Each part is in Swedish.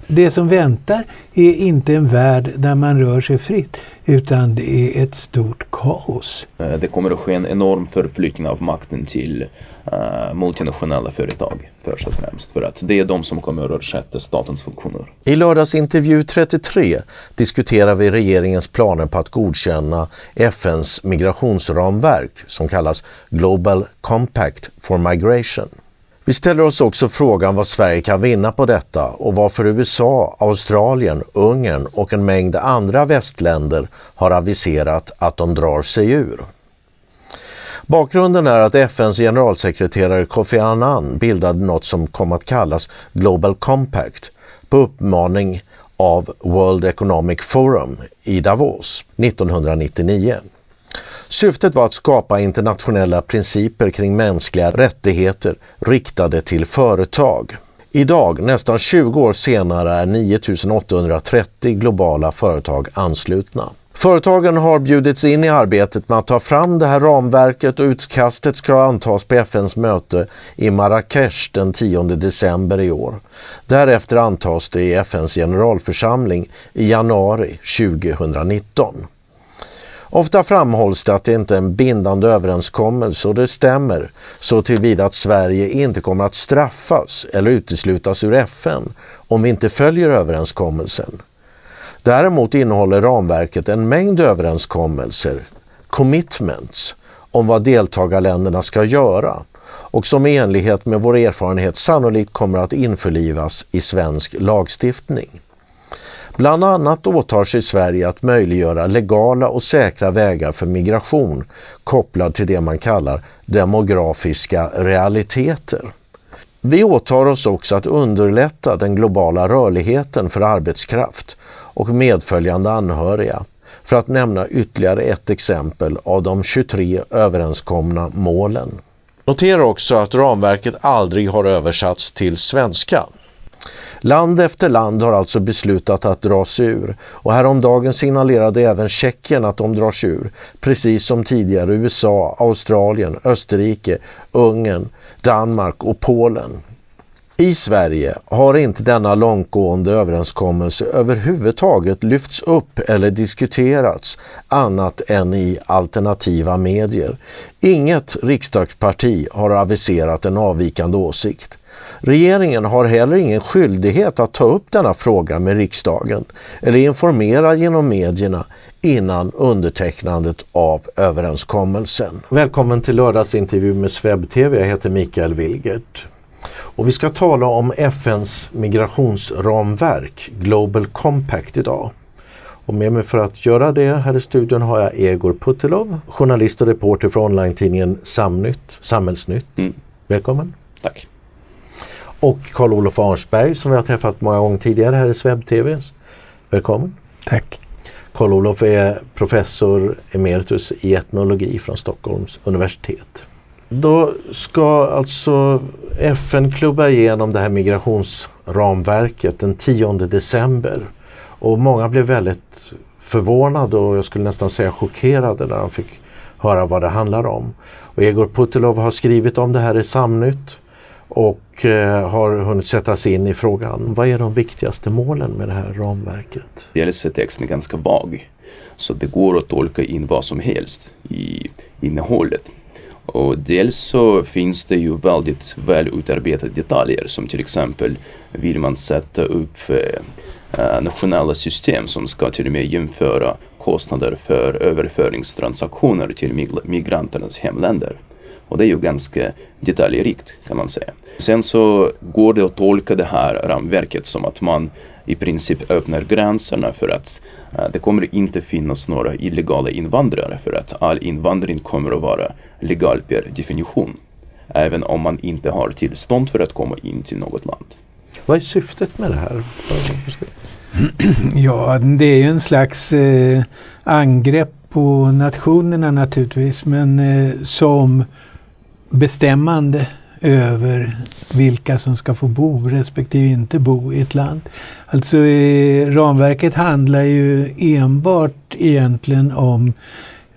Det som väntar är inte en värld där man rör sig fritt, utan det är ett stort kaos. Det kommer att ske en enorm förflyttning av makten till multinationella företag först och främst, för att det är de som kommer att ersätta statens funktioner. I lördagsintervju 33 diskuterar vi regeringens planer på att godkänna FNs migrationsramverk som kallas Global Compact for Migration. Vi ställer oss också frågan vad Sverige kan vinna på detta och varför USA, Australien, Ungern och en mängd andra västländer har aviserat att de drar sig ur. Bakgrunden är att FNs generalsekreterare Kofi Annan bildade något som kom att kallas Global Compact på uppmaning av World Economic Forum i Davos 1999. Syftet var att skapa internationella principer kring mänskliga rättigheter riktade till företag. Idag, nästan 20 år senare, är 9830 globala företag anslutna. Företagen har bjudits in i arbetet med att ta fram det här ramverket och utkastet ska antas på FNs möte i Marrakesh den 10 december i år. Därefter antas det i FNs generalförsamling i januari 2019. Ofta framhålls det att det inte är en bindande överenskommelse, och det stämmer så tillvida att Sverige inte kommer att straffas eller uteslutas ur FN om vi inte följer överenskommelsen. Däremot innehåller ramverket en mängd överenskommelser, commitments, om vad deltagarländerna ska göra och som i enlighet med vår erfarenhet sannolikt kommer att införlivas i svensk lagstiftning. Bland annat åtar sig Sverige att möjliggöra legala och säkra vägar för migration kopplad till det man kallar demografiska realiteter. Vi åtar oss också att underlätta den globala rörligheten för arbetskraft och medföljande anhöriga, för att nämna ytterligare ett exempel av de 23 överenskomna målen. Notera också att ramverket aldrig har översatts till svenska. Land efter land har alltså beslutat att dra sig ur, och häromdagen signalerade även Tjeckien att de drar sig ur, precis som tidigare USA, Australien, Österrike, Ungern, Danmark och Polen. I Sverige har inte denna långtgående överenskommelse överhuvudtaget lyfts upp eller diskuterats annat än i alternativa medier. Inget riksdagsparti har aviserat en avvikande åsikt. Regeringen har heller ingen skyldighet att ta upp denna fråga med riksdagen eller informera genom medierna innan undertecknandet av överenskommelsen. Välkommen till lördagsintervju med Sveb TV. Jag heter Mikael Wilgert. Och vi ska tala om FNs migrationsramverk, Global Compact, idag. Och med mig för att göra det här i studion har jag Egor Putilov, journalist och reporter för online-tidningen Samhällsnytt. Välkommen. Tack. Och Carl-Olof Arnsberg som vi har träffat många gånger tidigare här i Sveb TV. Välkommen. Tack. Carl-Olof är professor emeritus i etnologi från Stockholms universitet. Då ska alltså FN klubba igenom det här migrationsramverket den 10 december. Och många blev väldigt förvånade och jag skulle nästan säga chockerade när de fick höra vad det handlar om. Och Egor Putilov har skrivit om det här i Samnytt och har hunnit sätta sig in i frågan. Vad är de viktigaste målen med det här ramverket? Dels är texten ganska vag, så det går att tolka in vad som helst i innehållet. Och dels så finns det ju väldigt väl utarbetade detaljer, som till exempel vill man sätta upp nationella system som ska till och med jämföra kostnader för överföringstransaktioner till migranternas hemländer. Och det är ju ganska detaljrikt kan man säga. Sen så går det att tolka det här ramverket som att man i princip öppnar gränserna för att det kommer inte finnas några illegala invandrare, för att all invandring kommer att vara legal per definition. Även om man inte har tillstånd för att komma in till något land. Vad är syftet med det här? Ja, det är ju en slags angrepp på nationerna naturligtvis, men som bestämmande över vilka som ska få bo respektive inte bo i ett land. Alltså ramverket handlar ju enbart egentligen om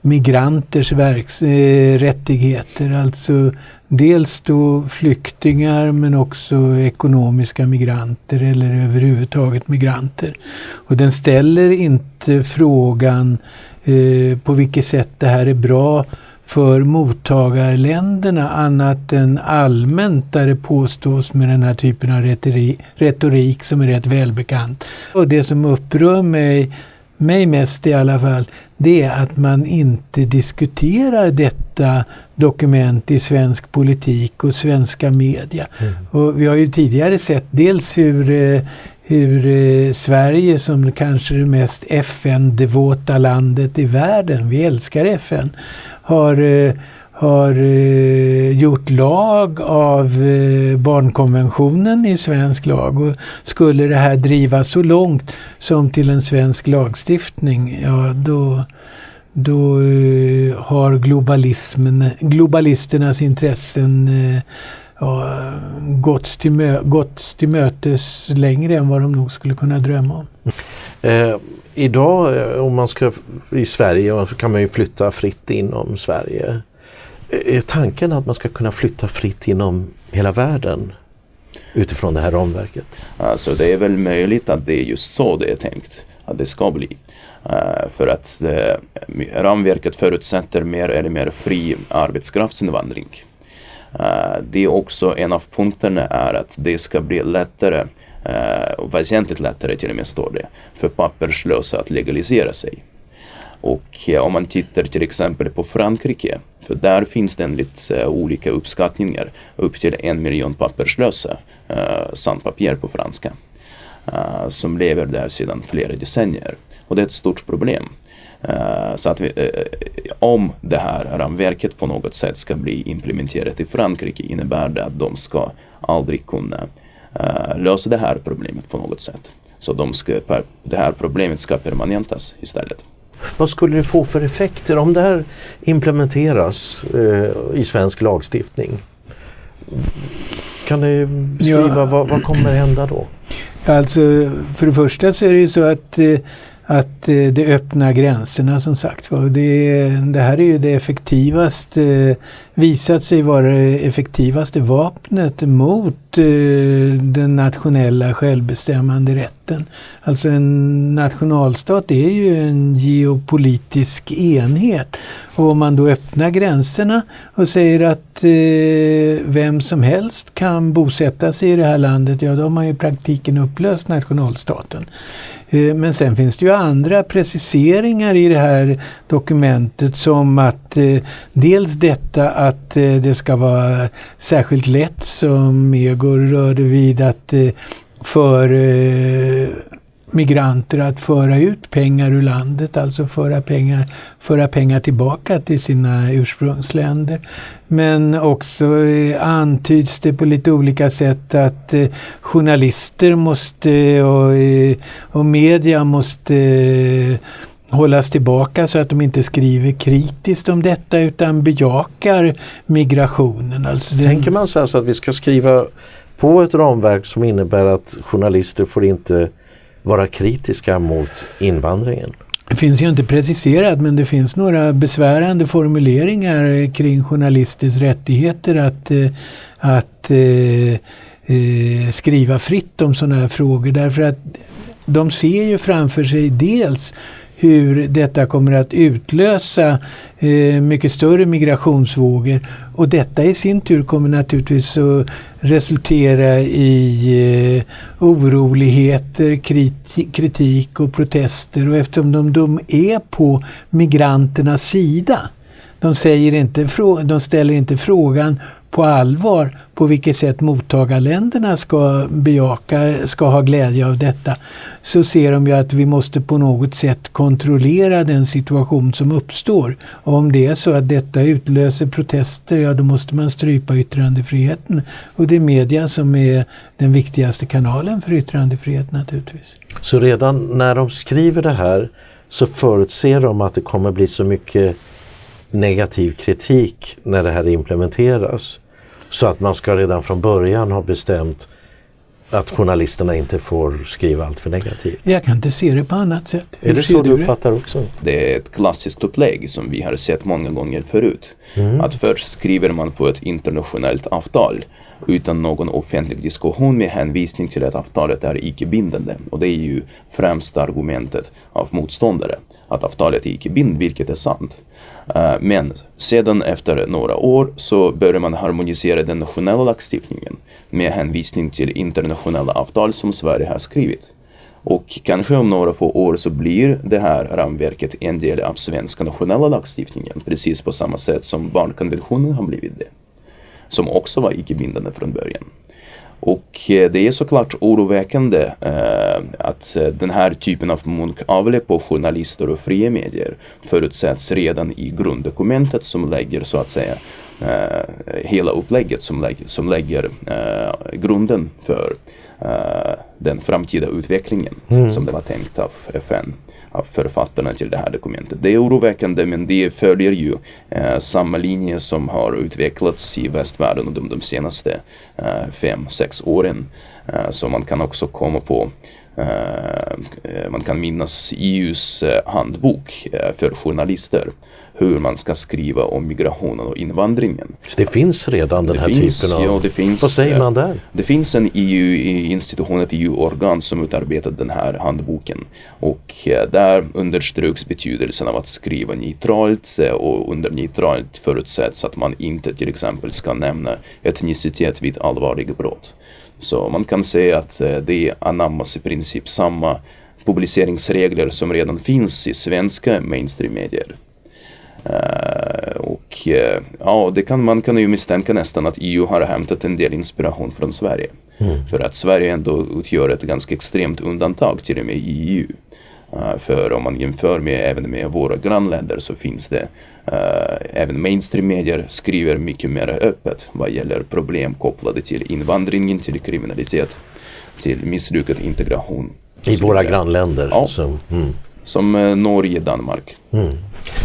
migranters rättigheter, alltså dels då flyktingar men också ekonomiska migranter eller överhuvudtaget migranter. Och den ställer inte frågan på vilket sätt det här är bra för mottagarländerna annat än allmänt där det påstås med den här typen av retorik som är rätt välbekant. Och det som upprör mig mest i alla fall, det är att man inte diskuterar detta dokument i svensk politik och svenska media. Och vi har ju tidigare sett dels hur Sverige som kanske det mest FN-devota landet i världen, vi älskar FN, har gjort lag av barnkonventionen i svensk lag, och skulle det här drivas så långt som till en svensk lagstiftning, ja då har globalisternas intressen gått till mötes längre än vad de nog skulle kunna drömma om. Idag om man ska i Sverige kan man ju flytta fritt inom Sverige. Är tanken att man ska kunna flytta fritt inom hela världen utifrån det här ramverket? Alltså det är väl möjligt att det är just så det är tänkt att det ska bli. För att ramverket förutsätter mer eller mer fri arbetskraftsinvandring. Det är också en av punkterna är att det ska bli lättare, och väsentligt lättare till och med står det, för papperslösa att legalisera sig. Och om man tittar till exempel på Frankrike, för där finns det enligt olika uppskattningar upp till 1 miljon papperslösa, sans papier på franska, som lever där sedan flera decennier. Och det är ett stort problem. Så att om det här ramverket på något sätt ska bli implementerat i Frankrike, innebär det att de ska aldrig kunna lösa det här problemet på något sätt. Så det här problemet ska permanentas istället. Vad skulle det få för effekter om det här implementeras i svensk lagstiftning? Kan du beskriva vad kommer hända då? Alltså för det första så är det ju så att det öppnar gränserna, som sagt. Det här är ju det effektivaste, visat sig vara det effektivaste vapnet mot den nationella självbestämmande rätten. Alltså en nationalstat är ju en geopolitisk enhet. Och om man då öppnar gränserna och säger att vem som helst kan bosätta sig i det här landet, ja då har man ju i praktiken upplöst nationalstaten. Men sen finns det ju andra preciseringar i det här dokumentet, som att dels detta att det ska vara särskilt lätt, som Egor rörde vid, att för migranter att föra ut pengar ur landet, alltså föra pengar tillbaka till sina ursprungsländer. Men också antyds det på lite olika sätt att journalister måste och media måste hållas tillbaka så att de inte skriver kritiskt om detta utan bejakar migrationen. Alltså tänker man så att vi ska skriva på ett ramverk som innebär att journalister får inte vara kritiska mot invandringen? Det finns ju inte preciserat, men det finns några besvärande formuleringar kring journalisters rättigheter att skriva fritt om sådana här frågor, därför att de ser ju framför sig dels hur detta kommer att utlösa mycket större migrationsvågor, och detta i sin tur kommer naturligtvis att resultera i oroligheter, kritik och protester, och eftersom de är på migranternas sida, de ställer inte frågan på allvar på vilket sätt mottagarländerna ska ha glädje av detta, så ser de ju att vi måste på något sätt kontrollera den situation som uppstår. Och om det är så att detta utlöser protester, ja då måste man strypa yttrandefriheten. Och det är media som är den viktigaste kanalen för yttrandefrihet naturligtvis. Så redan när de skriver det här så förutser de att det kommer bli så mycket negativ kritik när det här implementeras, så att man ska redan från början ha bestämt att journalisterna inte får skriva allt för negativt? Jag kan inte se det på annat sätt. Är det så du uppfattar också? Det är ett klassiskt upplägg som vi har sett många gånger förut. Att först skriver man på ett internationellt avtal utan någon offentlig diskussion med hänvisning till att avtalet är icke-bindande. Och det är ju främst argumentet av motståndare, att avtalet är icke-bindande, vilket är sant. Men sedan efter några år så börjar man harmonisera den nationella lagstiftningen med hänvisning till internationella avtal som Sverige har skrivit. Och kanske om några få år så blir det här ramverket en del av svenska nationella lagstiftningen, precis på samma sätt som barnkonventionen har blivit det, som också var icke-bindande från början. Och det är såklart oroväckande att den här typen av munkavle på journalister och fria medier förutsätts redan i grunddokumentet som lägger så att säga hela upplägget som lägger grunden för den framtida utvecklingen som det var tänkt av FN, av författarna till det här dokumentet. Det är oroväckande, men det följer ju samma linje som har utvecklats i västvärlden under de senaste 5-6 åren. Så man kan också komma på man kan minnas EUs handbok för journalister, hur man ska skriva om migrationen och invandringen. Så det finns redan den här typen av... Ja, det finns, vad säger man där? Det finns en EU-institution, ett EU-organ som utarbetat den här handboken. Och där understryks betydelsen av att skriva neutralt, och under neutralt förutsätts att man inte till exempel ska nämna etnicitet vid allvarliga brott. Så man kan säga att det anammas i princip samma publiceringsregler som redan finns i svenska mainstream-medier. Man kan ju misstänka nästan att EU har hämtat en del inspiration från Sverige. För att Sverige ändå utgör ett ganska extremt undantag till och med i EU. För om man jämför även med våra grannländer så finns det även mainstream-medier skriver mycket mer öppet vad gäller problem kopplade till invandringen, till kriminalitet, till misslyckad integration. I våra grannländer? Ja, så, som Norge, Danmark.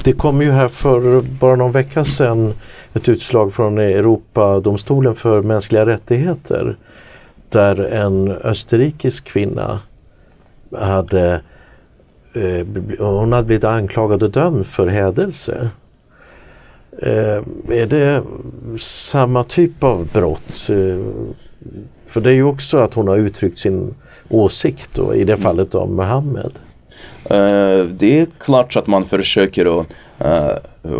Det kom ju här för bara någon vecka sedan ett utslag från Europadomstolen för mänskliga rättigheter där en österrikisk kvinna hade blivit anklagad och dömd för hädelse. Är det samma typ av brott? För det är ju också att hon har uttryckt sin åsikt då, i det fallet om Mohammed. Det är klart att man försöker att,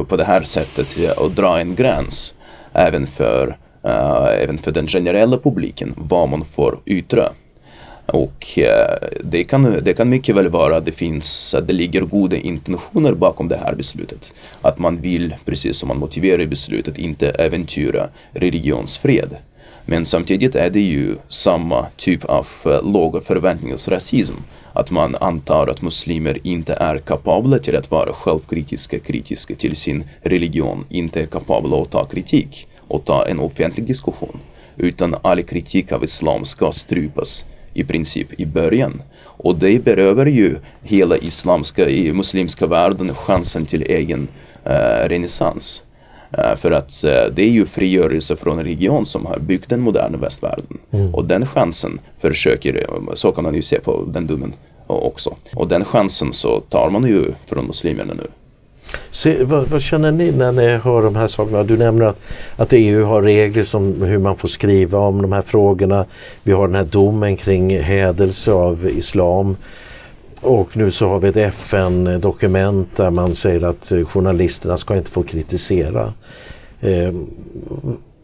på det här sättet att dra en gräns även för den generella publiken, vad man får yttra. Och det kan mycket väl vara att det ligger goda intentioner bakom det här beslutet. Att man vill, precis som man motiverar i beslutet, inte äventyra religionsfred. Men samtidigt är det ju samma typ av låga förväntningsrasism. Att man antar att muslimer inte är kapabla till att vara kritiska till sin religion, inte är kapabla att ta kritik och ta en offentlig diskussion. Utan all kritik av islam ska strypas i princip i början. Och det berövar ju hela muslimska världen chansen till egen renässans. För att det är ju frigörelse från religion som har byggt den moderna västvärlden. Och den chansen så kan man ju se på den domen också. Och den chansen så tar man ju från muslimerna nu. Vad känner ni när ni hör de här sakerna? Du nämner att EU har regler som hur man får skriva om de här frågorna. Vi har den här domen kring hädelse av islam. Och nu så har vi ett FN-dokument där man säger att journalisterna ska inte få kritisera.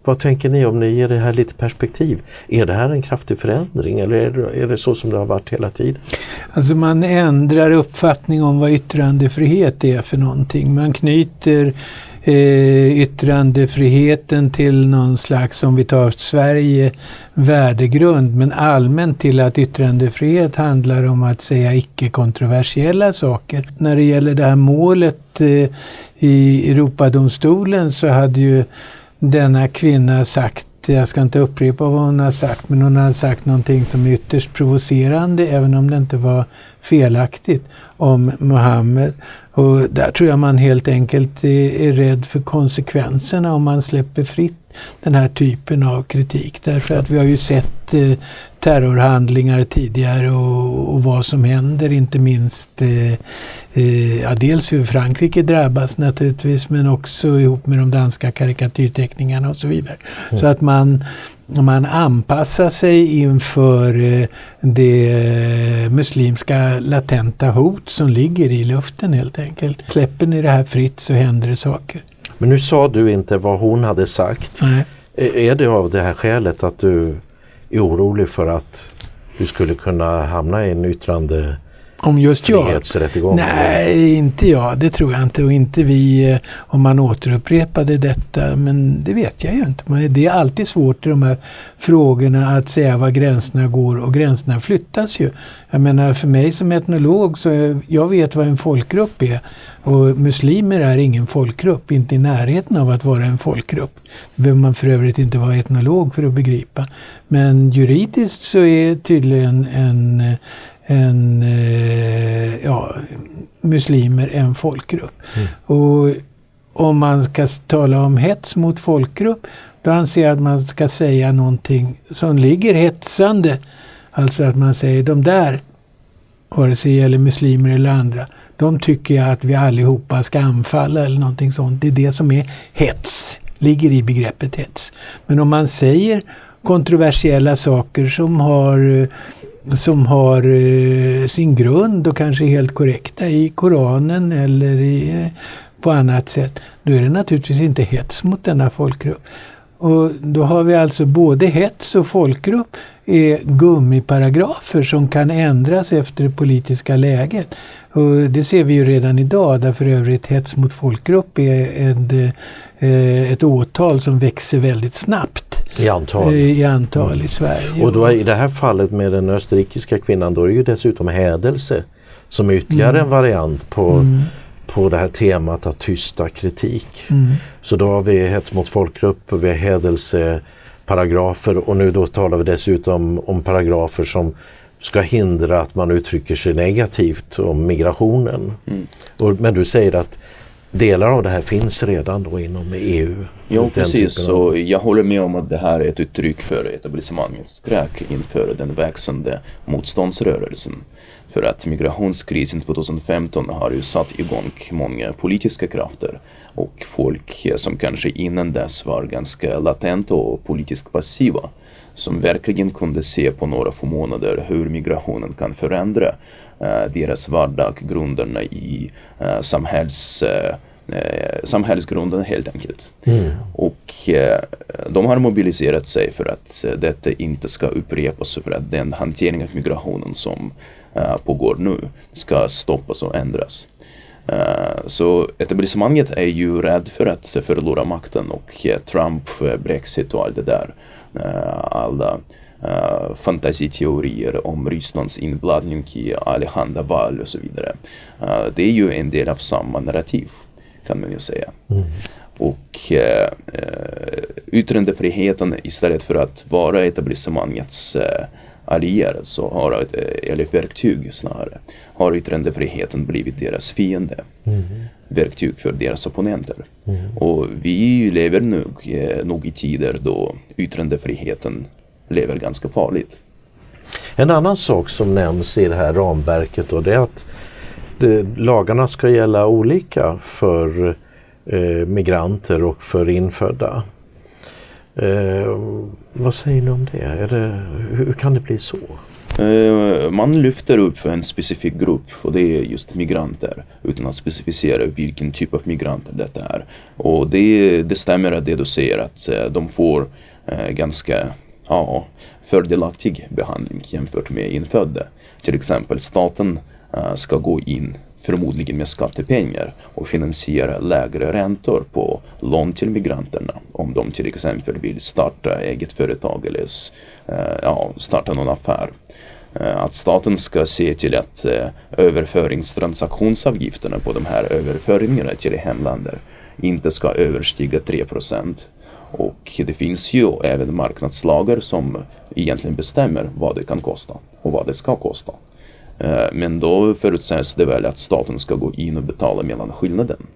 Vad tänker ni om ni ger det här lite perspektiv? Är det här en kraftig förändring eller är det så som det har varit hela tiden? Alltså man ändrar uppfattning om vad yttrandefrihet är för någonting. Man knyter yttrandefriheten till någon slags, om vi tar Sverige, värdegrund, men allmänt till att yttrandefrihet handlar om att säga icke-kontroversiella saker. När det gäller det här målet i Europadomstolen så hade ju denna kvinna sagt, jag ska inte upprepa vad hon har sagt, men hon har sagt någonting som är ytterst provocerande, även om det inte var felaktigt, om Mohammed. Och där tror jag man helt enkelt är rädd för konsekvenserna om man släpper fritt den här typen av kritik. Därför att vi har ju sett terrorhandlingar tidigare och vad som händer, inte minst dels hur Frankrike drabbas naturligtvis, men också ihop med de danska karikatyrteckningarna och så vidare. Så att man anpassar sig inför det muslimska latenta hot som ligger i luften helt enkelt. Släpper ni det här fritt så händer det saker. Men nu sa du inte vad hon hade sagt. Nej. Är det av det här skälet att du är orolig för att du skulle kunna hamna i en yttrandefrihetsrättegång? Nej, inte jag. Det tror jag inte. Och inte vi om man återupprepade detta. Men det vet jag ju inte. Men det är alltid svårt i de här frågorna att säga var gränserna går. Och gränserna flyttas ju. Jag menar, för mig som etnolog så jag vet vad en folkgrupp är. Och muslimer är ingen folkgrupp. Inte i närheten av att vara en folkgrupp. Det behöver man för övrigt inte vara etnolog för att begripa. Men juridiskt så är tydligen muslimer en folkgrupp. Och om man ska tala om hets mot folkgrupp, då anser jag att man ska säga någonting som ligger hetsande. Alltså att man säger de där, vare sig det gäller muslimer eller andra, de tycker jag att vi allihopa ska anfalla eller någonting sånt. Det är det som är hets, ligger i begreppet hets. Men om man säger kontroversiella saker som har sin grund och kanske helt korrekta i Koranen eller på annat sätt, då är det naturligtvis inte hets mot denna folkgrupp. Och då har vi alltså både hets och folkgrupp är gummiparagrafer som kan ändras efter det politiska läget. Och det ser vi ju redan idag, där för övrigt hets mot folkgrupp är ett åtal som växer väldigt snabbt. I antal i Sverige. Och då i det här fallet med den österrikiska kvinnan, då är det ju dessutom hädelse som är ytterligare en variant på det här temat att tysta kritik. Så då har vi hets mot folkgrupp och vi har hädelseparagrafer, och nu då talar vi dessutom om paragrafer som ska hindra att man uttrycker sig negativt om migrationen. Men du säger att delar av det här finns redan då inom EU. Ja, precis. Så jag håller med om att det här är ett uttryck för etablissemangets skräck inför den växande motståndsrörelsen. För att migrationskrisen 2015 har ju satt igång många politiska krafter och folk som kanske innan dess var ganska latenta och politiskt passiva, som verkligen kunde se på några få månader hur migrationen kan förändra deras vardag, grunderna i samhällsgrunden helt enkelt. Och de har mobiliserat sig för att detta inte ska upprepas, för att den hantering av migrationen som pågår nu ska stoppas och ändras. Så etablissemanget är ju rädd för att förlora makten, och Trump, Brexit och allt det där. Alla fantasiteorier om Rysslands inblandning i allehanda val och så vidare. Det är ju en del av samma narrativ, kan man ju säga. Och yttrandefriheten, istället för att vara etablissemangets allierad, så har eller verktyg snarare, har yttrandefriheten blivit deras fiende. Verktyg för deras opponenter. Och vi lever nog i tider då yttrandefriheten lever ganska farligt. En annan sak som nämns i det här ramverket då, det är att lagarna ska gälla olika för migranter och för infödda. Vad säger ni om det? Hur kan det bli så? Man lyfter upp en specifik grupp, och det är just migranter, utan att specificera vilken typ av migranter detta är. Och det stämmer att det du säger, att de får ganska fördelaktig behandling jämfört med infödda. Till exempel staten ska gå in förmodligen med skattepengar och finansiera lägre räntor på lån till migranterna om de till exempel vill starta eget företag eller starta någon affär. Att staten ska se till att överföringstransaktionsavgifterna på de här överföringarna till hemländer inte ska överstiga 3%. Och det finns ju även marknadslagar som egentligen bestämmer vad det kan kosta och vad det ska kosta. Men då förutsätts det väl att staten ska gå in och betala mellanskillnaden.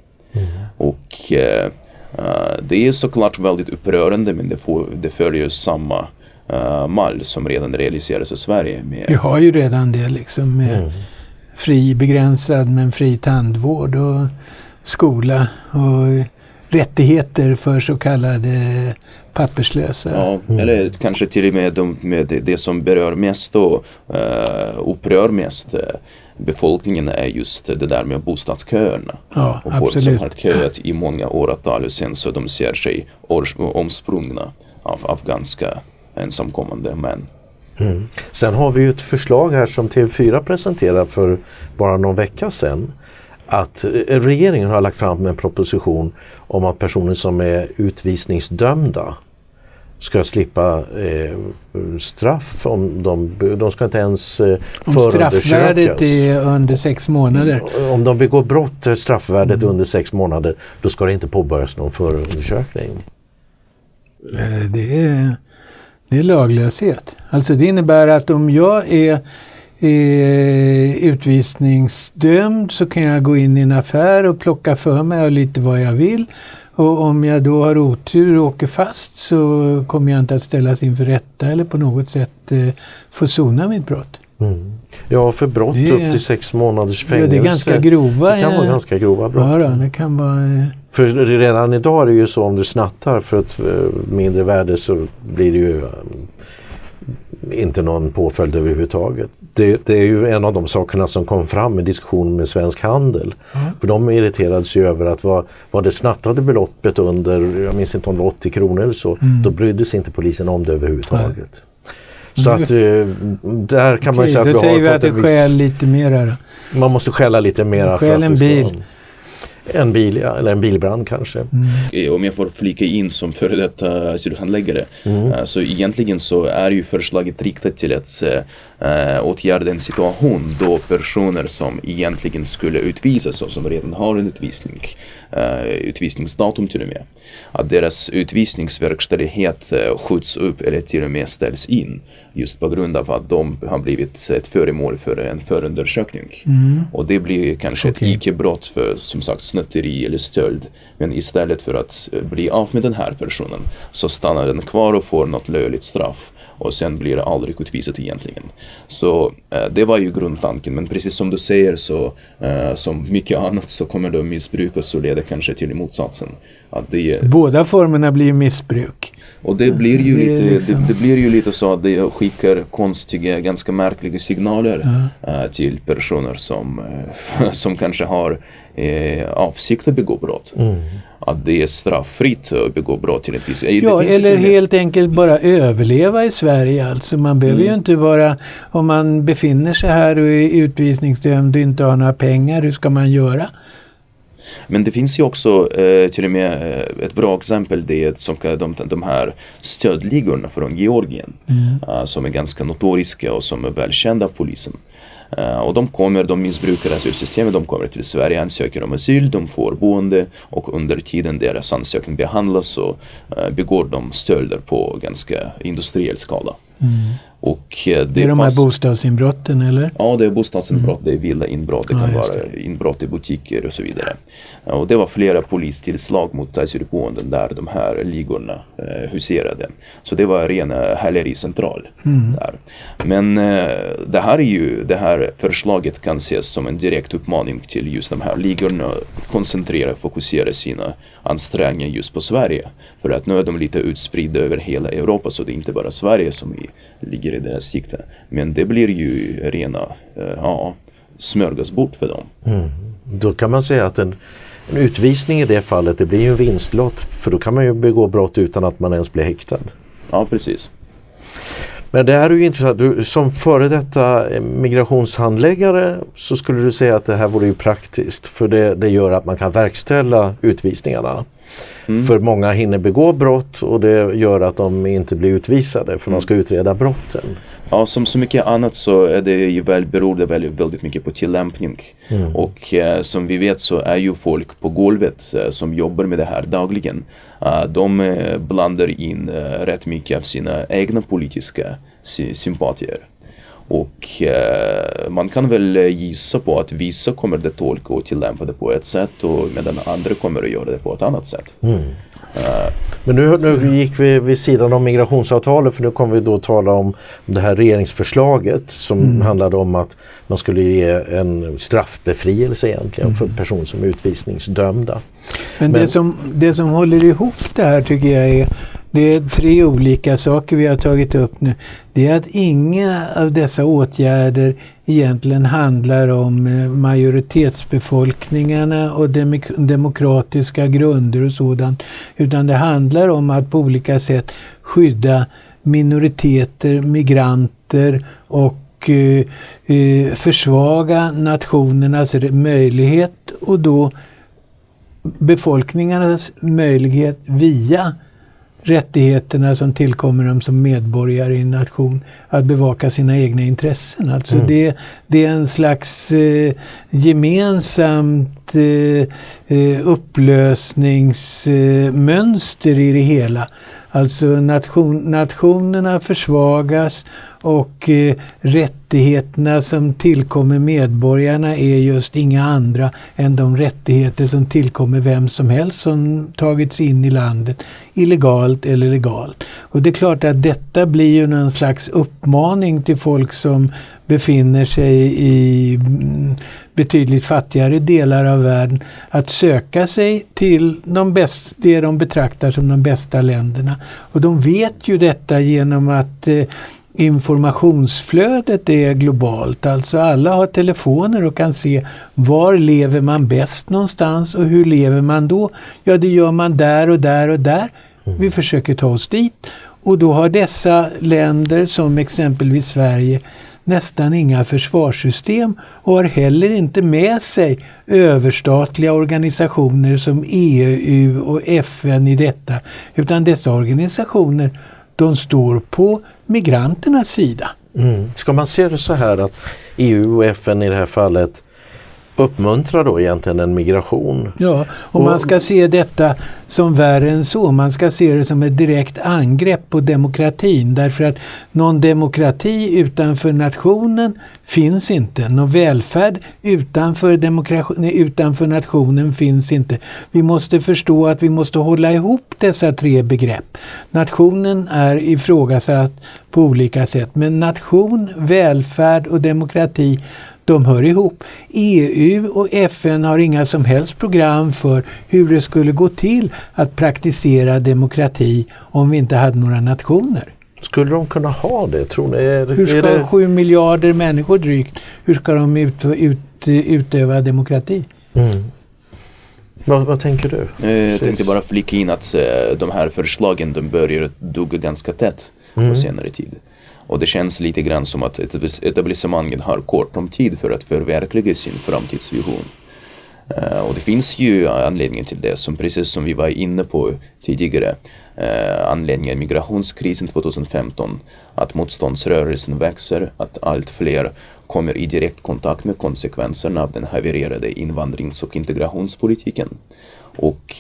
Och Det är såklart väldigt upprörande, men det följer samma mall som redan realiseras i Sverige. Vi har ju redan det liksom med begränsad men fri tandvård och skola och rättigheter för så kallade papperslösa. Ja, eller kanske till och med det som berör mest och upprör mest befolkningen är just det där med bostadsköerna. Ja, och folk absolut. som har köat i många åratal och sen så de ser sig omsprungna av ganska ensamkommande män. Sen har vi ju ett förslag här som TV4 presenterade för bara någon vecka sedan. Att regeringen har lagt fram en proposition om att personer som är utvisningsdömda ska slippa straff om de ska inte ens Om straffvärdet är under 6 månader. Om de begår brott är straffvärdet under 6 månader, då ska det inte påbörjas någon förundersökning. Det är laglöshet. Alltså det innebär att om jag är utvisningsdömd så kan jag gå in i en affär och plocka för mig lite vad jag vill. Och om jag då har otur och åker fast så kommer jag inte att ställas inför rätta eller på något sätt få sona mitt brott. Ja, för brott upp till 6 månaders fängelse. Ja, det är ganska grova. Det kan vara ganska grova brott. Ja, det kan vara... För redan idag är det ju så, om du snattar för ett mindre värde så blir det ju inte någon påföljd överhuvudtaget. Det är ju en av de sakerna som kom fram i diskussion med Svensk Handel. För de irriterades ju över att vad det snattade beloppet under, jag minns inte om det var 80 kronor eller så, då brydde sig inte polisen om det överhuvudtaget. Så att där kan man ju säga att då säger vi att det skäl lite mer. Man måste skälla lite mer för att en bil. En bil, ja, eller en bilbrand kanske. Om jag får flika in som före detta asylhandläggare, så egentligen så är ju förslaget riktat till att åtgärda en situation då personer som egentligen skulle utvisas och som redan har en utvisningsdatum till och med, att deras utvisningsverkställighet skjuts upp eller till och med ställs in just på grund av att de har blivit ett föremål för en förundersökning. Och det blir kanske ett icke-brott för, som sagt, snatteri eller stöld, men istället för att bli av med den här personen så stannar den kvar och får något löjligt straff. Och sen blir det aldrig utvisat egentligen. Så det var ju grundtanken. Men precis som du säger så som mycket annat så kommer det att missbrukas och leda kanske till motsatsen. Att båda formerna blir missbruk. Och det blir ju det blir ju lite så att det skickar konstiga, ganska märkliga signaler till personer som kanske har avsikt att begå brott. Att det är strafffritt att begå brott till ett visst. Ja, eller helt enkelt bara överleva i Sverige. Alltså man behöver ju inte vara, om man befinner sig här och är utvisningsdömd och inte har några pengar, hur ska man göra? Men det finns ju också till och med ett bra exempel, det är som de här stödligorna från Georgien som är ganska notoriska och som är välkända av polisen. Och de missbrukar asylsystemet, de kommer till Sverige, ansöker om asyl, de får boende och under tiden deras ansökan behandlas så begår de stölder på ganska industriell skala. Och det är de här bostadsinbrotten, eller? Ja, det är bostadsinbrott, det är villainbrott, det kan vara inbrott i butiker och så vidare. Och det var flera polistillslag mot asylboenden där de här ligorna huserade. Så det var rena hälericentral där. Men det här förslaget kan ses som en direkt uppmaning till just de här ligorna att koncentrera, fokusera sina ansträngningar just på Sverige. För att nu är de lite utspridda över hela Europa, så det är inte bara Sverige som ligger i deras sikte. Men det blir ju rena smörgåsbord för dem. Då kan man säga att en utvisning i det fallet, det blir ju en vinstlott, för då kan man ju begå brott utan att man ens blir häktad. Ja, precis. Men det här är ju intressant. Du, som före detta migrationshandläggare så skulle du säga att det här vore ju praktiskt, för det gör att man kan verkställa utvisningarna. För många hinner begå brott och det gör att de inte blir utvisade för man ska utreda brotten. Ja, som så mycket annat så är det ju beror det väldigt mycket på tillämpning. Och som vi vet så är ju folk på golvet som jobbar med det här dagligen. De blandar in rätt mycket av sina egna politiska sympatier. Och man kan väl gissa på att vissa kommer det tolka och tillämpa det på ett sätt och medan andra kommer att göra det på ett annat sätt. Men nu gick vi vid sidan om migrationsavtalet, för nu kommer vi då tala om det här regeringsförslaget som handlade om att man skulle ge en straffbefrielse egentligen för personer som är utvisningsdömda. Men det som håller ihop det här tycker jag det är 3 olika saker vi har tagit upp nu. Det är att inga av dessa åtgärder egentligen handlar om majoritetsbefolkningarna och demokratiska grunder och sådant, utan det handlar om att på olika sätt skydda minoriteter, migranter och försvaga nationernas möjlighet och då befolkningarnas möjlighet via rättigheterna som tillkommer dem som medborgare i en nation att bevaka sina egna intressen. Alltså det är en slags gemensamt upplösningsmönster i det hela. Alltså nationerna försvagas och rättigheterna som tillkommer medborgarna är just inga andra än de rättigheter som tillkommer vem som helst som tagits in i landet, illegalt eller legalt. Och det är klart att detta blir ju någon slags uppmaning till folk som befinner sig i betydligt fattigare delar av världen att söka sig till det de betraktar som de bästa länderna. Och de vet ju detta genom att informationsflödet är globalt. Alltså alla har telefoner och kan se var lever man bäst någonstans och hur lever man då? Ja, det gör man där och där och där. Vi försöker ta oss dit. Och då har dessa länder som exempelvis Sverige nästan inga försvarssystem och har heller inte med sig överstatliga organisationer som EU och FN i detta. Utan dessa organisationer, de står på migranternas sida. Ska man se det så här att EU och FN i det här fallet uppmuntrar då egentligen en migration? Ja, och man ska se detta som värre än så. Man ska se det som ett direkt angrepp på demokratin. Därför att någon demokrati utanför nationen finns inte. Någon välfärd utanför nationen finns inte. Vi måste förstå att vi måste hålla ihop dessa 3 begrepp. Nationen är ifrågasatt på olika sätt. Men nation, välfärd och demokrati, de hör ihop. EU och FN har inga som helst program för hur det skulle gå till att praktisera demokrati om vi inte hade några nationer. Skulle de kunna ha det, tror ni? Hur ska 7 miljarder människor drygt, hur ska de utöva demokrati? Vad tänker du? Jag tänkte bara flika in att de här förslagen de börjar dugga ganska tätt på senare tid. Och det känns lite grann som att etablissemanget har kort om tid för att förverkliga sin framtidsvision. Och det finns ju anledningen till det, som precis som vi var inne på tidigare. Anledningen migrationskrisen 2015, att motståndsrörelsen växer, att allt fler kommer i direkt kontakt med konsekvenserna av den havererade invandrings- och integrationspolitiken. Och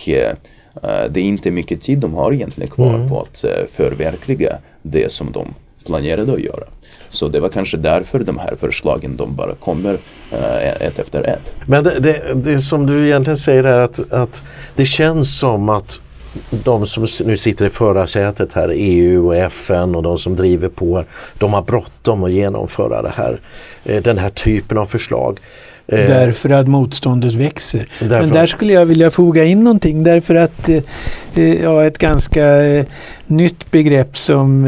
det är inte mycket tid de har egentligen kvar på att förverkliga det som de planerade att göra. Så det var kanske därför de här förslagen de bara kommer ett efter ett. Men det som du egentligen säger är att det känns som att de som nu sitter i förarsätet här, EU och FN och de som driver på, de har bråttom att genomföra det här, den här typen av förslag. Därför att motståndet växer. Men där skulle jag vilja foga in någonting, därför att ett ganska nytt begrepp som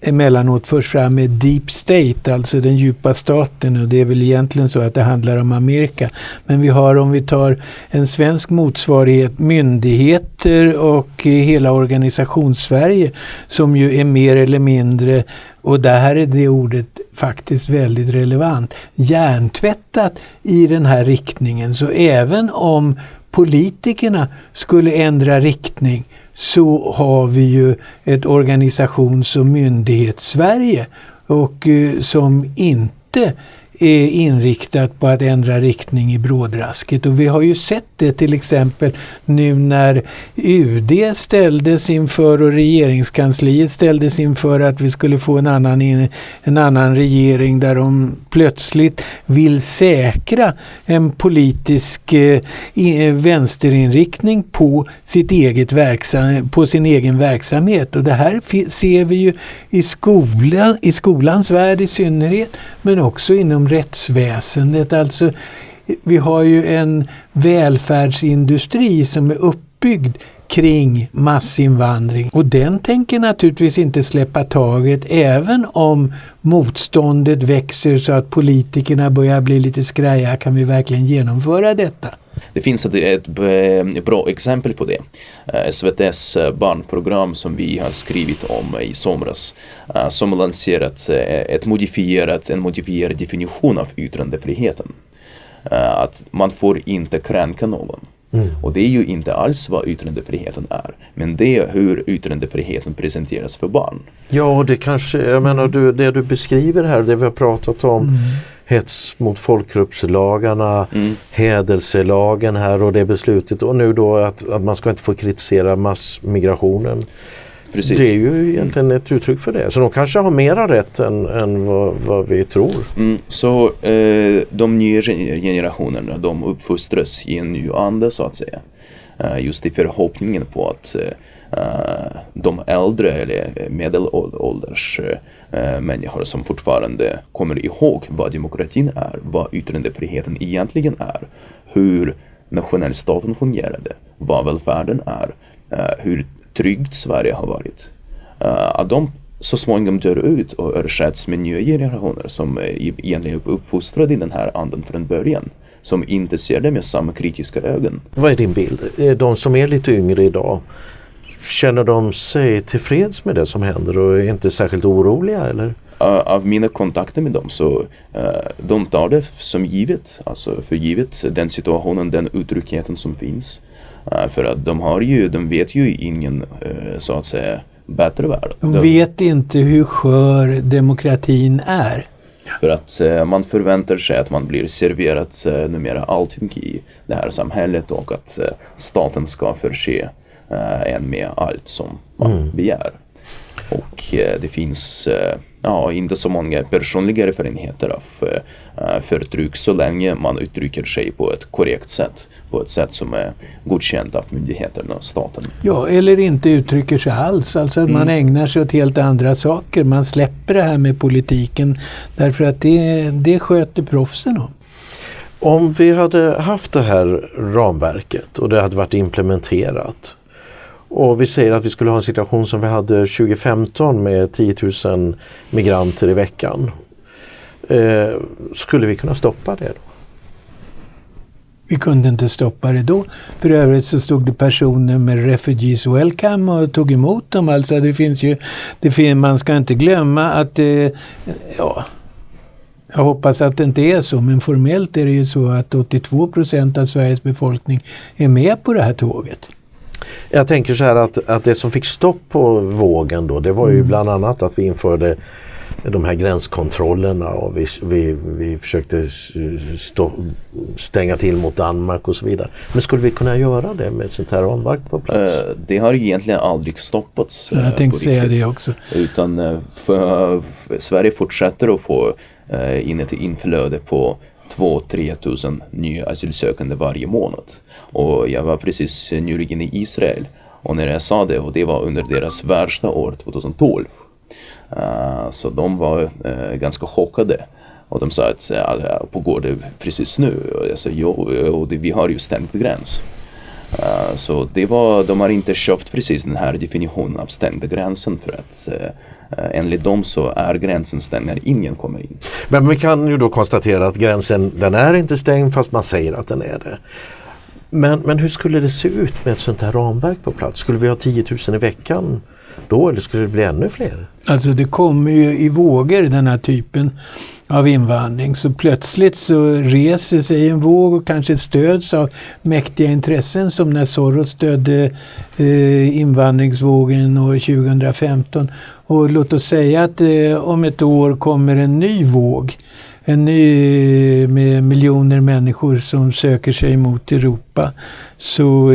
emellanåt förs fram är deep state, alltså den djupa staten, och det är väl egentligen så att det handlar om Amerika. Men vi har, om vi tar en svensk motsvarighet, myndigheter och hela organisationssverige som ju är mer eller mindre, och där är det ordet faktiskt väldigt relevant, hjärntvättat i den här riktningen. Så även om politikerna skulle ändra riktning så har vi ju ett organisations- och myndighets-Sverige och som inte är inriktat på att ändra riktning i brådrasket. Och vi har ju sett det till exempel nu när UD ställdes inför och regeringskansliet ställdes inför att vi skulle få en annan regering där de plötsligt vill säkra en politisk vänsterinriktning på på sin egen verksamhet. Och det här ser vi ju i skolans värld i synnerhet, men också inom rättsväsendet. Alltså, vi har ju en välfärdsindustri som är uppbyggd kring massinvandring, och den tänker naturligtvis inte släppa taget även om motståndet växer så att politikerna börjar bli lite skraja. Kan vi verkligen genomföra detta? Det finns ett bra exempel på det. SVT:s barnprogram som vi har skrivit om i somras, som har lanserat en modifierad definition av yttrandefriheten. Att man får inte kränka någon. Och det är ju inte alls vad yttrandefriheten är, men det är hur yttrandefriheten presenteras för barn. Ja, det kanske, jag menar det du beskriver här, det vi har pratat om, hets mot folkgruppslagarna, hädelselagen här och det beslutet, och nu då att man ska inte få kritisera massmigrationen. Precis. Det är ju egentligen ett uttryck för det. Så de kanske har mera rätt än vad vi tror. Så de nya generationerna, de uppfostras i en ny anda så att säga. Just i förhoppningen på att de äldre eller medelålders människor som fortfarande kommer ihåg vad demokratin är, vad yttrandefriheten egentligen är, hur nationalstaten fungerade, vad välfärden är, hur tryggt Sverige har varit. Att de så småningom dör ut och ersätts med nya generationer som egentligen är uppfostrade i den här andan från början, som inte ser det med samma kritiska ögon. Vad är din bild? De som är lite yngre idag, känner de sig tillfreds med det som händer och är inte särskilt oroliga, eller? Av mina kontakter med dem så de tar det som givet, alltså för givet den situationen, den uttryckheten som finns. För att de vet ju ingen så att säga bättre värld. De vet inte hur skör demokratin är. För att man förväntar sig att man blir serverat numera allting i det här samhället och att staten ska förse en med allt som man begär. Och det finns inte så många personliga erfarenheter av förtryck så länge man uttrycker sig på ett korrekt sätt. På ett sätt som är godkänt av myndigheterna och staten. Ja, eller inte uttrycker sig alls. Alltså att man ägnar sig åt helt andra saker. Man släpper det här med politiken därför att det sköter proffsen om. Om vi hade haft det här ramverket och det hade varit implementerat, och vi säger att vi skulle ha en situation som vi hade 2015 med 10 000 migranter i veckan. Skulle vi kunna stoppa det då? Vi kunde inte stoppa det då. För övrigt så stod det personer med Refugees Welcome och tog emot dem. Alltså man ska inte glömma att jag hoppas att det inte är så, men formellt är det ju så att 82% av Sveriges befolkning är med på det här tåget. Jag tänker så här att det som fick stopp på vågen då, det var ju bland annat att vi införde de här gränskontrollerna och vi försökte stänga till mot Danmark och så vidare. Men skulle vi kunna göra det med ett sånt här ramverk på plats? Det har egentligen aldrig stoppats. Jag tänkte säga det också. Utan Sverige fortsätter att få in ett inflöde på 2-3 tusen nya asylsökande varje månad. Och jag var precis nyligen i Israel, och när jag sa det, och det var under deras värsta år 2012, så de var ganska chockade. Och de sa att pågår det precis nu? Och jag sa vi har ju stängt gräns. Så de har inte köpt precis den här definitionen av stängda gränsen, för att enligt dem så är gränsen stängd när ingen kommer in. Men vi kan ju då konstatera att gränsen, den är inte stängd fast man säger att den är det. Men hur skulle det se ut med ett sånt här ramverk på plats? Skulle vi ha 10 000 i veckan då, eller skulle det bli ännu fler? Alltså det kommer ju i vågor, den här typen av invandring. Så plötsligt så reser sig en våg och kanske stöds av mäktiga intressen, som när Soros stödde invandringsvågen år 2015. Och låt oss säga att om ett år kommer en ny våg med miljoner människor som söker sig mot Europa. Så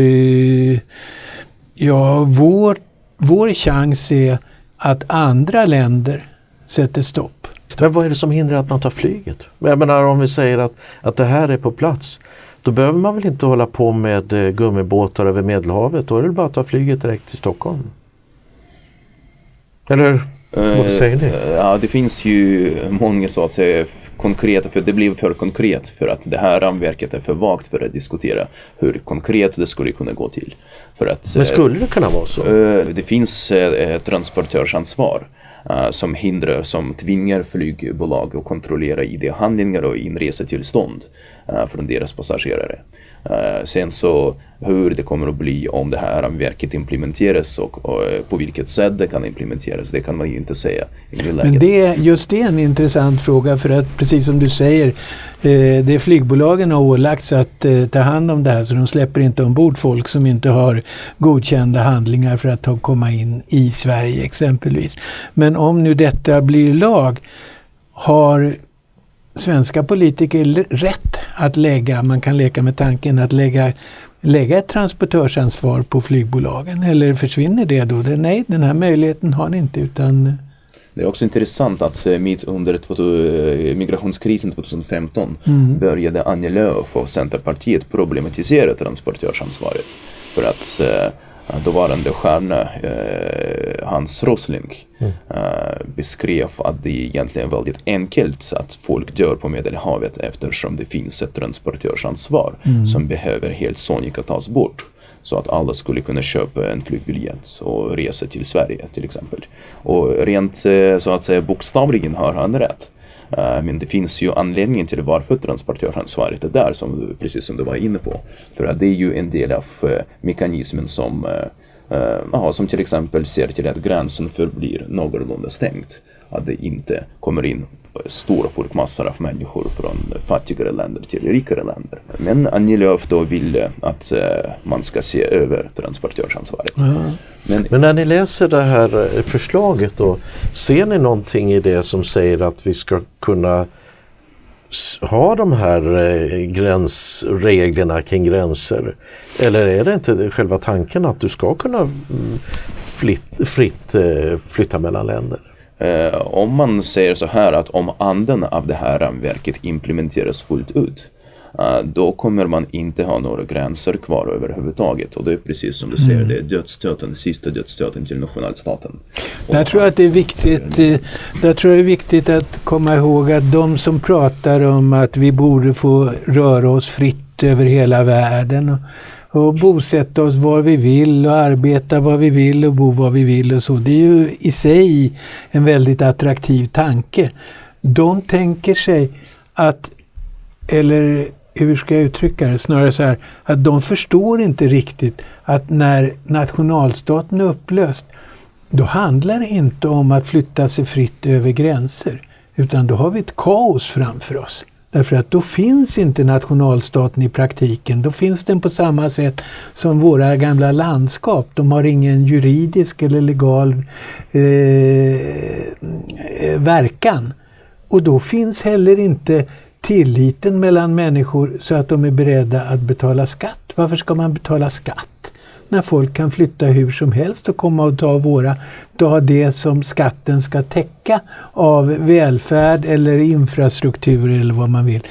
vår chans är att andra länder sätter stopp. Men vad är det som hindrar att man tar flyget? Jag menar, om vi säger att det här är på plats, då behöver man väl inte hålla på med gummibåtar över Medelhavet. Då är det bara att ta flyget direkt till Stockholm. Eller vad säger ni? Ja, det finns ju många så att säga konkreta, för det blir för konkret för att det här ramverket är för vagt för att diskutera hur konkret det skulle kunna gå till. Men skulle det kunna vara så? Det finns ett transportörsansvar som tvingar flygbolag att kontrollera ID-handlingar och inresetillstånd från deras passagerare. Sen så hur det kommer att bli om det här ramverket implementeras och på vilket sätt det kan implementeras, det kan man ju inte säga i nuläget. Men det är en intressant fråga, för att precis som du säger, det är flygbolagen har ålagts att ta hand om det här, så de släpper inte ombord folk som inte har godkända handlingar för att komma in i Sverige exempelvis. Men om nu detta blir lag, har svenska politiker rätt att man kan leka med tanken att lägga ett transportörsansvar på flygbolagen, eller försvinner det då? Nej, den här möjligheten har ni inte, utan... Det är också intressant att mitt under migrationskrisen 2015 började Annie Lööf och Centerpartiet problematisera transportörsansvaret, för att dåvarande stjärna Hans Rosling beskrev att det är egentligen väldigt enkelt att folk dör på Medelhavet, eftersom det finns ett transportörsansvar som behöver helt sonika tas bort, så att alla skulle kunna köpa en flygbiljett och resa till Sverige till exempel. Och rent så att säga bokstavligen har han rätt. Men det finns ju anledningen till varför transportörsansvaret är där, precis som du var inne på. För att det är ju en del av mekanismen som till exempel ser till att gränsen förblir någorlunda stängt. Att det inte kommer in stora folkmassor av människor från fattigare länder till rikare länder. Men Annie Lööf då vill att man ska se över transportörsansvaret. Men när ni läser det här förslaget då, ser ni någonting i det som säger att vi ska kunna ha de här gränsreglerna kring gränser? Eller är det inte själva tanken att du ska kunna fritt flytta mellan länder? Om man säger så här, att om anden av det här ramverket implementeras fullt ut, då kommer man inte ha några gränser kvar överhuvudtaget. Och det är precis som du säger, det är sista dödsstöten till nationalstaten. Jag tror att det är viktigt att komma ihåg att de som pratar om att vi borde få röra oss fritt över hela världen och bosätta oss var vi vill och arbeta var vi vill och bo var vi vill och så. Det är ju i sig en väldigt attraktiv tanke. De tänker sig att, eller hur ska jag uttrycka det, snarare så här, att de förstår inte riktigt att när nationalstaten är upplöst, då handlar det inte om att flytta sig fritt över gränser, utan då har vi ett kaos framför oss. Därför att då finns inte nationalstaten i praktiken. Då finns den på samma sätt som våra gamla landskap. De har ingen juridisk eller legal verkan. Och då finns heller inte tilliten mellan människor så att de är beredda att betala skatt. Varför ska man betala skatt när folk kan flytta hur som helst och komma och ta det som skatten ska täcka av välfärd eller infrastruktur eller vad man vill.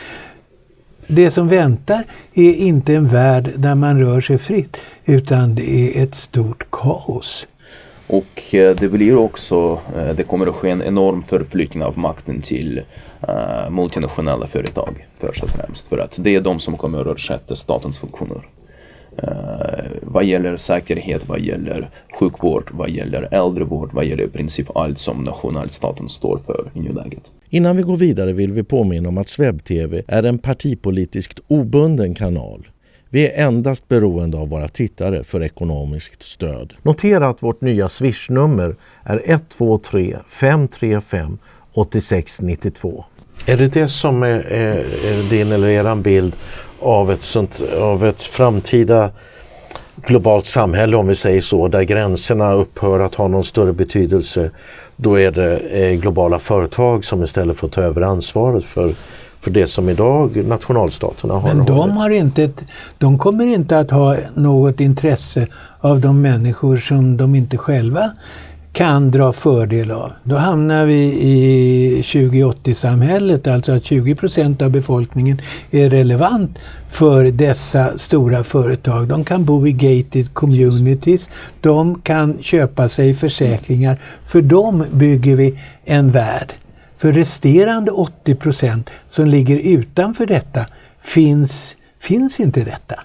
Det som väntar är inte en värld där man rör sig fritt, utan det är ett stort kaos. Och det blir också, det kommer att ske en enorm förflyttning av makten till multinationella företag först och främst, för att det är de som kommer att ersätta statens funktioner. Vad gäller säkerhet, vad gäller sjukvård, vad gäller äldrevård, vad gäller i princip allt som nationalstaten står för i nuläget. Innan vi går vidare vill vi påminna om att SvebTV är en partipolitiskt obunden kanal. Vi är endast beroende av våra tittare för ekonomiskt stöd. Notera att vårt nya Swish-nummer är 123 535 8692. Är det som är din eller eran bild av ett framtida globalt samhälle, om vi säger så, där gränserna upphör att ha någon större betydelse, då är det globala företag som istället får ta över ansvaret för det som idag nationalstaterna har. Men de kommer inte att ha något intresse av de människor som de inte själva kan dra fördel av. Då hamnar vi i 2080-samhället, alltså att 20% av befolkningen är relevant för dessa stora företag. De kan bo i gated communities, de kan köpa sig försäkringar. För dem bygger vi en värld. För resterande 80% som ligger utanför detta finns inte detta.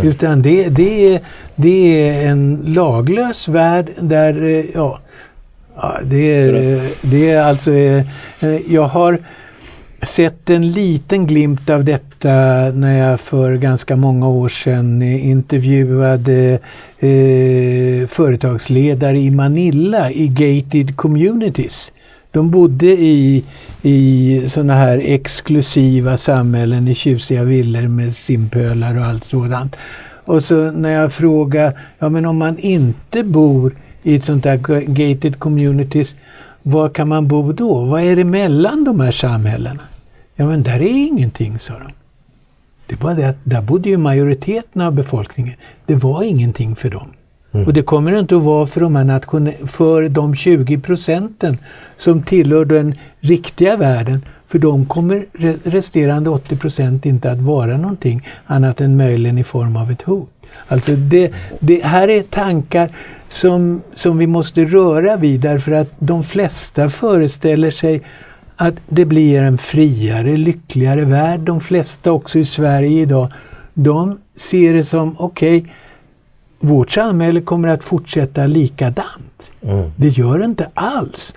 Utan det är en laglös värld där det är alltså jag har sett en liten glimt av detta när jag för ganska många år sedan intervjuade företagsledare i Manila i gated communities. De bodde i såna här exklusiva samhällen i tjusiga villor med simpölar och allt sådant. Och så när jag frågar, men om man inte bor i ett sånt där gated communities, var kan man bo då? Vad är det mellan de här samhällena? Men där är ingenting, sa de. Det är bara det att där bodde ju majoriteten av befolkningen. Det var ingenting för dem. Och det kommer inte att vara för för de 20% som tillhör den riktiga världen. För de kommer resterande 80% inte att vara någonting annat än möjligen i form av ett hot. Alltså det här är tankar som vi måste röra vid, därför att de flesta föreställer sig att det blir en friare, lyckligare värld. De flesta också i Sverige idag, de ser det som okej, vårt samhälle kommer att fortsätta likadant. Det gör inte alls.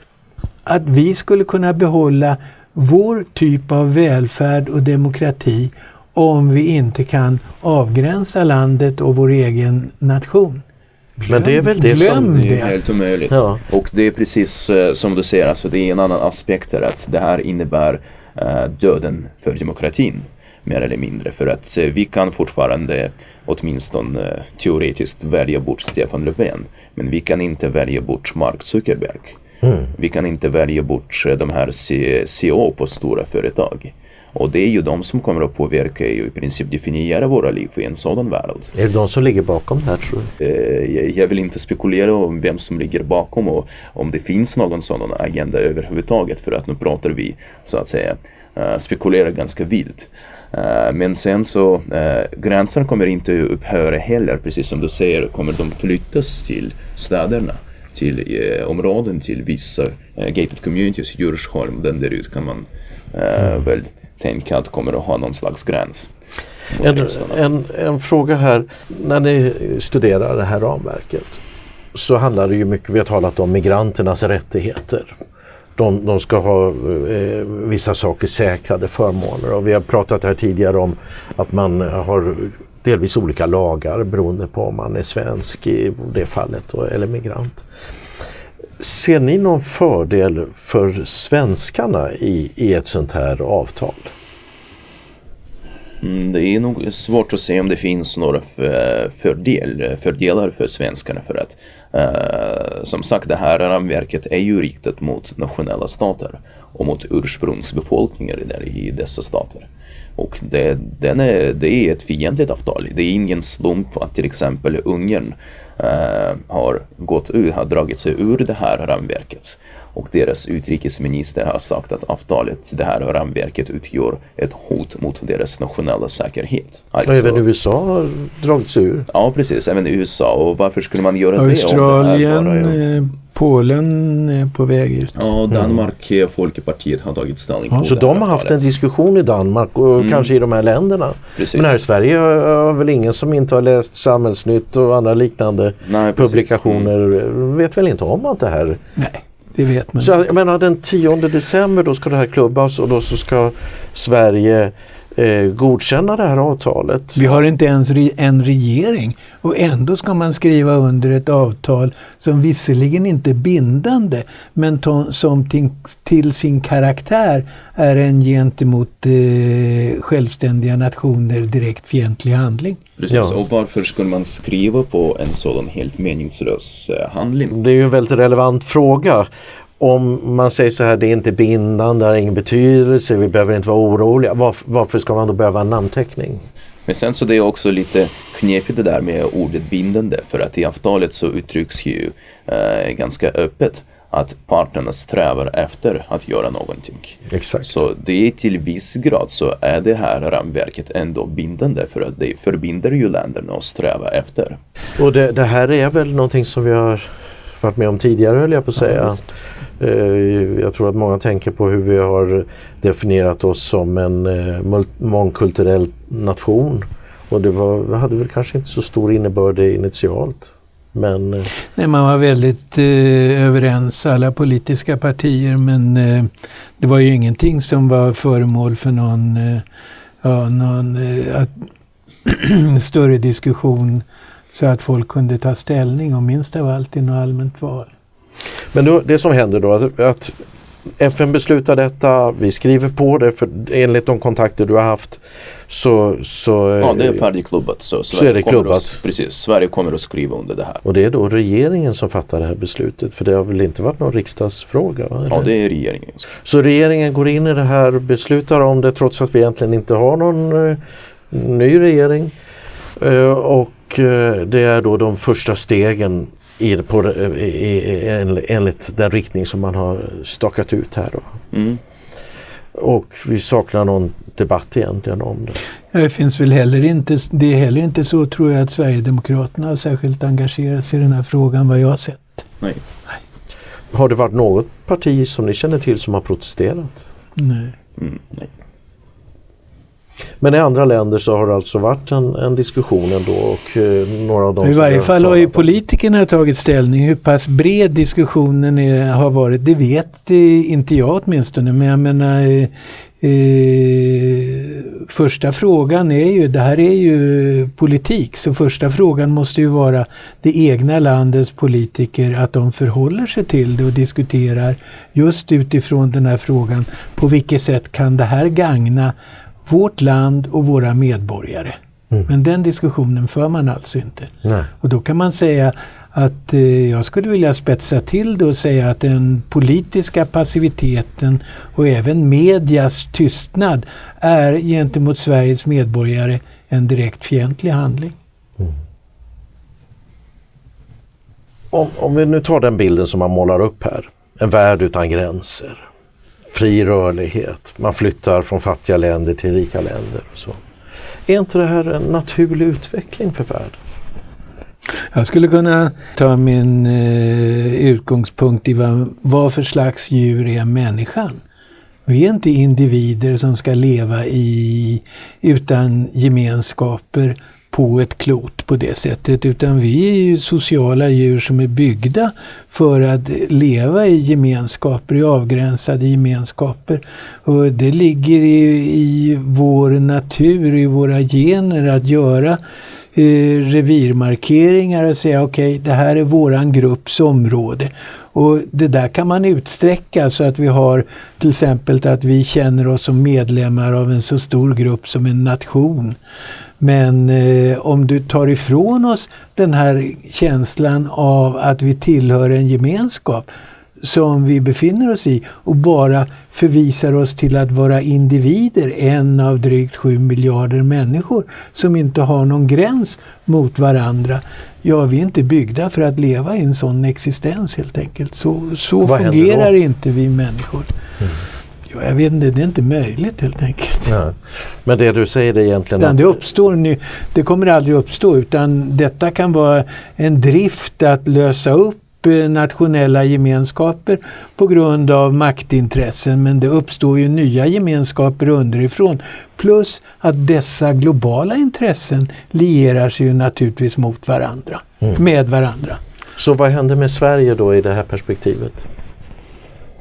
Att vi skulle kunna behålla vår typ av välfärd och demokrati om vi inte kan avgränsa landet och vår egen nation. Men det är väl det som det är helt omöjligt. Ja. Och det är precis som du säger, alltså det är en annan aspekt att det här innebär döden för demokratin, mer eller mindre. För att vi kan fortfarande åtminstone teoretiskt välja bort Stefan Löfven, men vi kan inte välja bort Mark Zuckerberg. Vi kan inte välja bort de här CEO på stora företag. Och det är ju de som kommer att påverka och i princip definiera våra liv i en sådan värld. Är det de som ligger bakom det här, tror du? Jag vill inte spekulera om vem som ligger bakom och om det finns någon sådan agenda överhuvudtaget, för att nu pratar vi så att säga spekulerar ganska vilt. Men sen så gränserna kommer inte upphöra heller, precis som du säger, kommer de flyttas till städerna, till områden, till vissa gated communities, Djursholm, den där ut kan man väl tänka att kommer att ha någon slags gräns. En fråga här, när ni studerar det här ramverket så handlar det ju mycket, vi har talat om migranternas rättigheter. De ska ha vissa saker säkrade förmåner, och vi har pratat här tidigare om att man har delvis olika lagar beroende på om man är svensk i det fallet eller migrant. Ser ni någon fördel för svenskarna i ett sånt här avtal? Det är nog svårt att se om det finns några fördelar för svenskarna, för att som sagt, det här ramverket är ju riktat mot nationella stater och mot ursprungsbefolkningar i dessa stater. Och det är ett fientligt avtal. Det är ingen slump att till exempel Ungern har dragit sig ur det här ramverket. Och deras utrikesminister har sagt att det här ramverket utgör ett hot mot deras nationella säkerhet. Alltså, och även USA har dragit sig ur. Ja, precis. Även USA. Och varför skulle man göra Australien, det? Australien, Polen är på väg ut. Ja, Danmark, Folkepartiet har tagit ställning på. Så de har haft en diskussion i Danmark och kanske i de här länderna. Precis. Men här i Sverige har väl ingen som inte har läst Samhällsnytt och andra liknande publikationer vet väl inte om att det här... Nej. Det vet man. Så jag menar, den 10 december då ska det här klubbas, och då så ska Sverige godkänna det här avtalet. Vi har inte ens en regering, och ändå ska man skriva under ett avtal som visserligen inte är bindande, men som till sin karaktär är en gentemot självständiga nationer direkt fientlig handling. Precis, ja. Och varför skulle man skriva på en sådan helt meningslös handling? Det är ju en väldigt relevant fråga. om man säger så här, det är inte bindande, det har ingen betydelse, vi behöver inte vara oroliga. Varför ska man då behöva en namnteckning? Men sen så det är också lite knepigt det där med ordet bindande, för att i avtalet så uttrycks ju ganska öppet att parterna strävar efter att göra någonting. Exakt. Så det är till viss grad så är det här ramverket ändå bindande, för att det förbinder ju länderna att sträva efter. Och det här är väl någonting som vi har varit med om tidigare, höll jag på att säga. Ja, jag tror att många tänker på hur vi har definierat oss som en mångkulturell nation. Och det hade väl kanske inte så stor innebörd initialt. Men nej, man var väldigt överens, alla politiska partier, men det var ju ingenting som var föremål för någon större diskussion så att folk kunde ta ställning, och minst av allt i något allmänt val. Men då, det som händer då, att FN beslutar detta, vi skriver på det, för enligt de kontakter du har haft så ja, det är färdigklubbat. Så är det klubbat. Precis, Sverige kommer att skriva under det här. Och det är då regeringen som fattar det här beslutet, för det har väl inte varit någon riksdagsfråga? Va? Ja, det är regeringen. Så regeringen går in i det här, beslutar om det trots att vi egentligen inte har någon ny regering, och det är då de första stegen enligt den riktning som man har stakat ut här då. Mm. Och vi saknar någon debatt egentligen om det. Ja, det finns väl det är heller inte så, tror jag, att Sverigedemokraterna har särskilt engagerat sig i den här frågan, vad jag har sett. Nej. Har det varit något parti som ni känner till som har protesterat? Nej. Nej. Men i andra länder så har det alltså varit en diskussion ändå, och några av dem... I varje fall har ju politikerna tagit ställning. Hur pass bred diskussionen har varit, det vet inte jag åtminstone. Men jag menar, första frågan är ju, det här är ju politik, så första frågan måste ju vara det egna landets politiker, att de förhåller sig till det och diskuterar just utifrån den här frågan, på vilket sätt kan det här gagna vårt land och våra medborgare. Men den diskussionen för man alltså inte. Nej. Och då kan man säga att jag skulle vilja spetsa till det och säga att den politiska passiviteten och även medias tystnad är gentemot Sveriges medborgare en direkt fientlig handling. Om vi nu tar den bilden som man målar upp här, en värld utan gränser, fri rörlighet, man flyttar från fattiga länder till rika länder och så. Är inte det här en naturlig utveckling för världen? Jag skulle kunna ta min utgångspunkt i vad för slags djur är människan. Vi är inte individer som ska leva utan gemenskaper på ett klot på det sättet, utan vi är ju sociala djur som är byggda för att leva i gemenskaper, i avgränsade gemenskaper. Och det ligger i vår natur, i våra gener, att göra revirmarkeringar och säga okej, det här är våran grupps område. Och det där kan man utsträcka så att vi har till exempel att vi känner oss som medlemmar av en så stor grupp som en nation. Men om du tar ifrån oss den här känslan av att vi tillhör en gemenskap som vi befinner oss i och bara förvisar oss till att vara individer, en av drygt 7 miljarder människor som inte har någon gräns mot varandra. Ja, vi är inte byggda för att leva i en sån existens helt enkelt. Så fungerar inte vi människor. Ja, jag vet inte, det är inte möjligt helt enkelt. Ja. Men det du säger är egentligen... Utan det uppstår nu, det kommer aldrig uppstå, utan detta kan vara en drift att lösa upp nationella gemenskaper på grund av maktintressen, men det uppstår ju nya gemenskaper underifrån, plus att dessa globala intressen lierar sig ju naturligtvis mot varandra, med varandra. Så vad händer med Sverige då i det här perspektivet?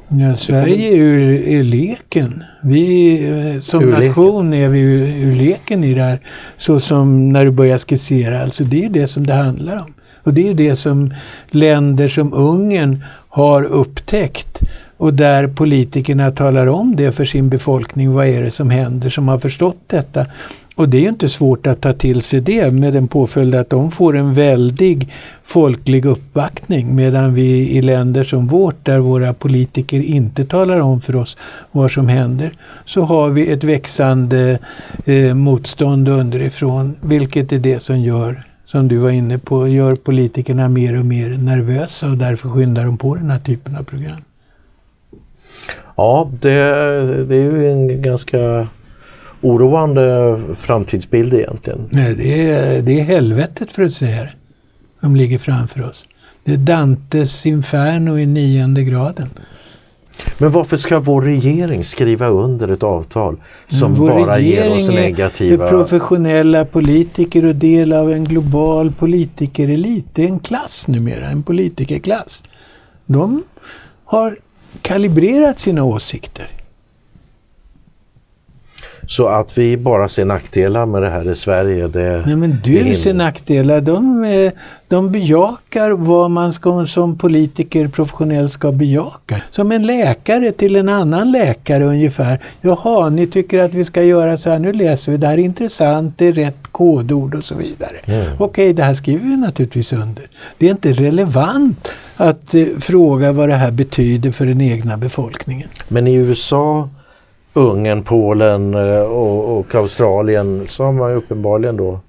Ja, Sverige är ur leken. Vi som nation är vi ur leken i det här, så som när du börjar skissera. Alltså det är ju det som det handlar om. Och det är ju det som länder som Ungern har upptäckt, och där politikerna talar om det för sin befolkning. Vad är det som händer, som har förstått detta? Och det är ju inte svårt att ta till sig det med den påföljd att de får en väldig folklig uppbackning, medan vi i länder som vårt, där våra politiker inte talar om för oss vad som händer, så har vi ett växande motstånd underifrån, vilket är det som gör, som du var inne på, gör politikerna mer och mer nervösa, och därför skyndar de på den här typen av program. Ja, det är ju en ganska oroande framtidsbild egentligen. Nej, det är helvetet, för att säga det, som ligger framför oss. Det är Dantes inferno i 9:e graden. Men varför ska vår regering skriva under ett avtal som bara ger oss negativa... Är professionella politiker och del av en global politikerelit. Det är en klass numera, en politikerklass. De har kalibrerat sina åsikter. Så att vi bara ser nackdelar med det här i Sverige, det... Nej, men du ser nackdelar. De bejakar vad man som politiker professionell ska bejaka. Som en läkare till en annan läkare ungefär. Jaha, ni tycker att vi ska göra så här, nu läser vi, det här är intressant, det är rätt kodord och så vidare. Okej, det här skriver vi naturligtvis under. Det är inte relevant att fråga vad det här betyder för den egna befolkningen. Men i USA, Ungern, Polen och Australien så har man ju uppenbarligen då...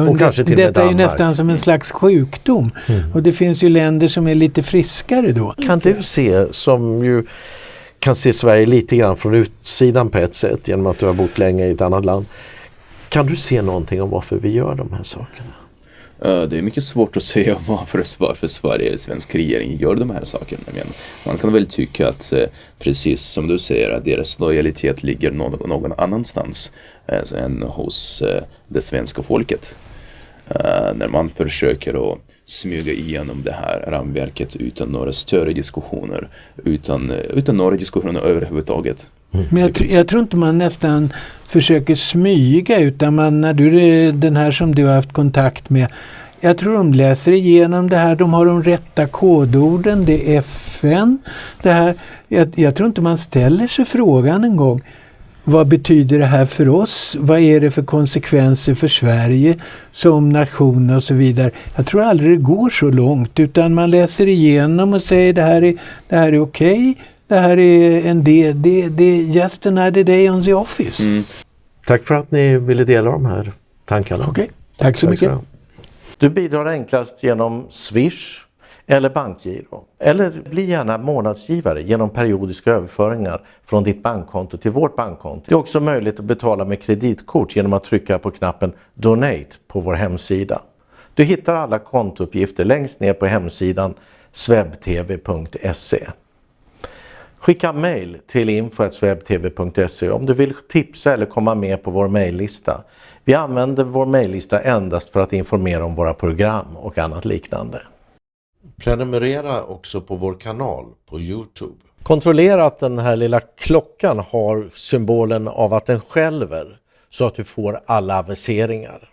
och kanske till detta är ju Danmark. nästan som en slags sjukdom. Och det finns ju länder som är lite friskare då. Kan du se, som ju kan se Sverige lite grann från utsidan på ett sätt genom att du har bott länge i ett annat land. Kan du se någonting om varför vi gör de här sakerna? Det är mycket svårt att säga varför Sverige eller svensk regering gör de här sakerna. Men man kan väl tycka att precis som du säger, att deras lojalitet ligger någon annanstans än hos det svenska folket. När man försöker att smyga igenom det här ramverket utan några större diskussioner, utan några diskussioner överhuvudtaget. Men jag tror inte man nästan försöker smyga, utan man, när du den här som du har haft kontakt med, jag tror de läser igenom det här, de har de rätta kodorden, det är FN, det här, jag tror inte man ställer sig frågan en gång, vad betyder det här för oss? Vad är det för konsekvenser för Sverige som nation och så vidare? Jag tror aldrig det går så långt, utan man läser igenom och säger det här är okej. Det här är det är just another day on the office. Tack för att ni ville dela de här tankarna. Okej, tack så mycket. Du bidrar enklast genom Swish eller bankgiro. Eller bli gärna månadsgivare genom periodiska överföringar från ditt bankkonto till vårt bankkonto. Det är också möjligt att betala med kreditkort genom att trycka på knappen Donate på vår hemsida. Du hittar alla kontouppgifter längst ner på hemsidan swebtv.se. Skicka mejl till info@swebtv.se om du vill tipsa eller komma med på vår mejllista. Vi använder vår mejllista endast för att informera om våra program och annat liknande. Prenumerera också på vår kanal på YouTube. Kontrollera att den här lilla klockan har symbolen av att den skälver så att du får alla aviseringar.